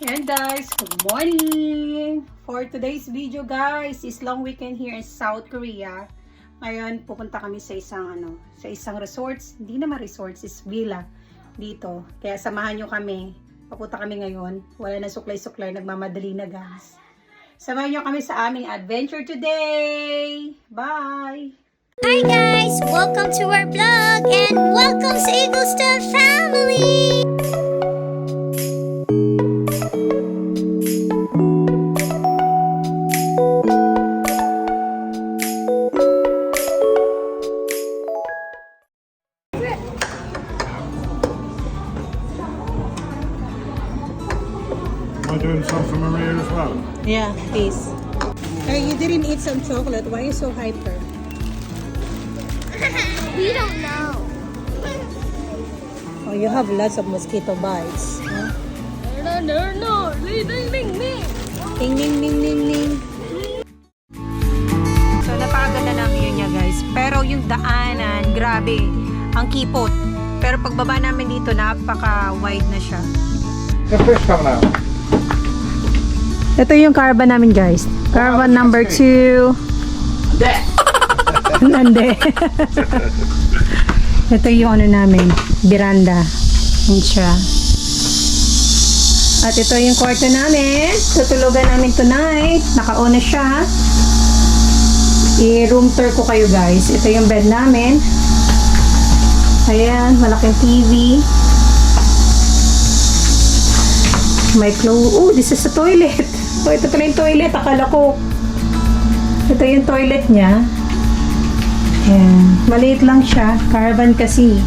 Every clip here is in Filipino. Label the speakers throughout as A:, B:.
A: And guys, good morning! For today's video guys, is long weekend here in South Korea. Ngayon, pupunta kami sa isang resorts. Hindi naman resorts, is villa dito. Kaya samahan nyo kami. Papunta kami ngayon. Wala na suklay-suklay, nagmamadali na guys. Samahan nyo kami sa aming adventure today! Bye!
B: Hi guys! Welcome to our vlog and welcome to Eagle Star Family!
C: Am I doing some for Maria as well?
A: Yeah, please. Hey, you didn't eat some chocolate. Why are you so hyper?
B: We don't know.
A: Oh, you have lots of mosquito bites. Huh?
B: No. Ding, ding, ding, ding.
A: Ding, ding, ding, ding, ding. So, napakaganda ng view niya, guys. Pero yung daanan, grabe. Ang kipot. Pero pagbaba namin dito, napaka-wide na siya.
C: The fish coming out.
A: Ito yung caravan namin, guys. Caravan number 2. Nande. Ito yung namin, veranda. Yan siya. At ito yung kwarto namin. Tutulugan namin tonight. Nakauna siya. I-room tour ko kayo guys. Ito yung bed namin. Ayan, malaking TV. May clothes. Oh, this is a toilet. Oh, ito pala yung toilet. Akala ko. Ito yung toilet niya. Ayan. Maliit lang siya. Caravan kasi.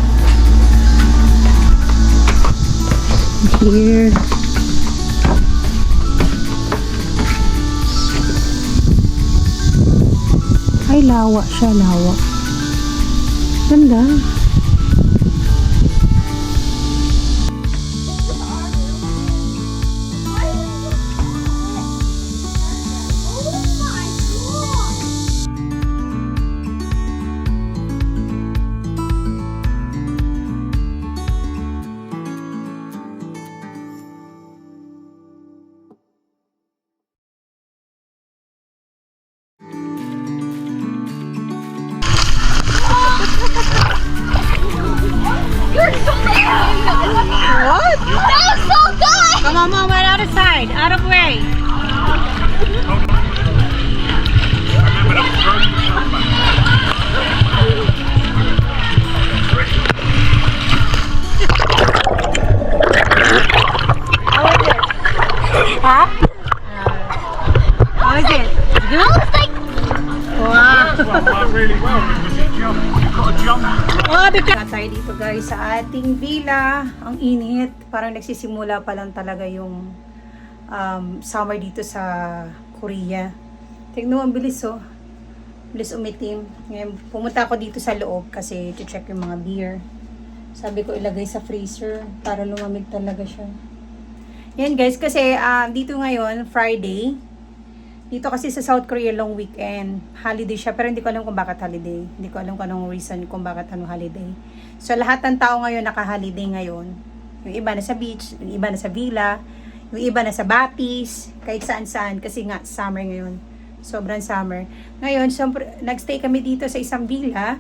A: Here. Ay, lawa siya. Lawa. Ganda. What?
B: That was so good!
A: Come on, Mom, right out of sight. Out of way. Huh? How is it?
B: I was like,
A: Wow.
C: Well, really well because it jumped. You've got to jump.
A: Oh, tayo dito guys sa ating villa. Ang init. Parang nagsisimula pa lang talaga yung summer dito sa Korea. Tignan mo, ang bilis oh. Bilis umitim. Ngayon, pumunta ako dito sa loob kasi to check yung mga beer. Sabi ko ilagay sa freezer para lumamig talaga siya. Yan guys, kasi dito ngayon, Friday. Dito kasi sa South Korea, long weekend. Holiday siya, pero hindi ko alam kung bakit holiday. Hindi ko alam kung anong reason kung bakit holiday. So, lahat ng tao ngayon naka-holiday ngayon. Yung iba na sa beach, yung iba na sa villa, yung iba na sa Batis, kahit saan-saan. Kasi nga, summer ngayon. Sobrang summer. Ngayon, nagstay kami dito sa isang villa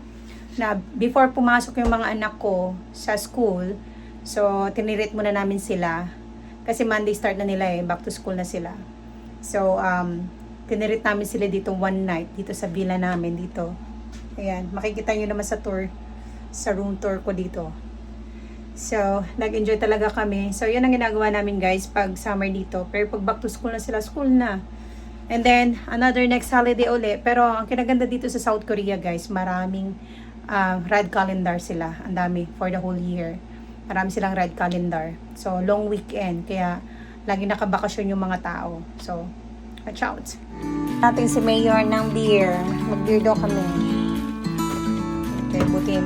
A: na before pumasok yung mga anak ko sa school. So, tinirit muna namin sila. Kasi Monday start na nila back to school na sila. So, tinirit namin sila dito one night, dito sa villa namin dito. Ayan, makikita nyo naman sa tour, sa room tour ko dito. So, nag-enjoy talaga kami. So, yun ang ginagawa namin guys, pag summer dito. Pero pag back to school na sila, school na. And then, another next holiday uli. Pero, ang kinaganda dito sa South Korea guys, maraming red calendar sila. Ang dami, for the whole year. Marami silang red calendar. So, long weekend. Kaya, lagi nakabakasyon yung mga tao. So, watch out. Natin si Mayor ng beer. Mag-beer daw kami. Okay, butin.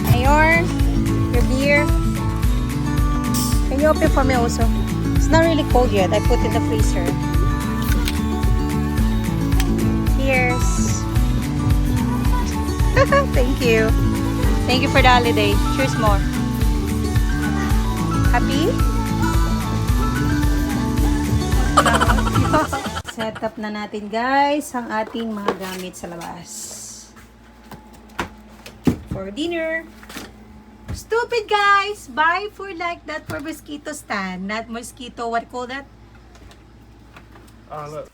A: Mayor, your beer. Can you open for me also? It's not really cold yet. I put it in the freezer. Cheers. Thank you. Thank you for the holiday. Cheers more. Happy? Set up na natin guys ang ating mga gamit sa labas. For dinner. Stupid guys! Buy for like that for mosquito stand. Not mosquito, what call that?
C: Ah, look.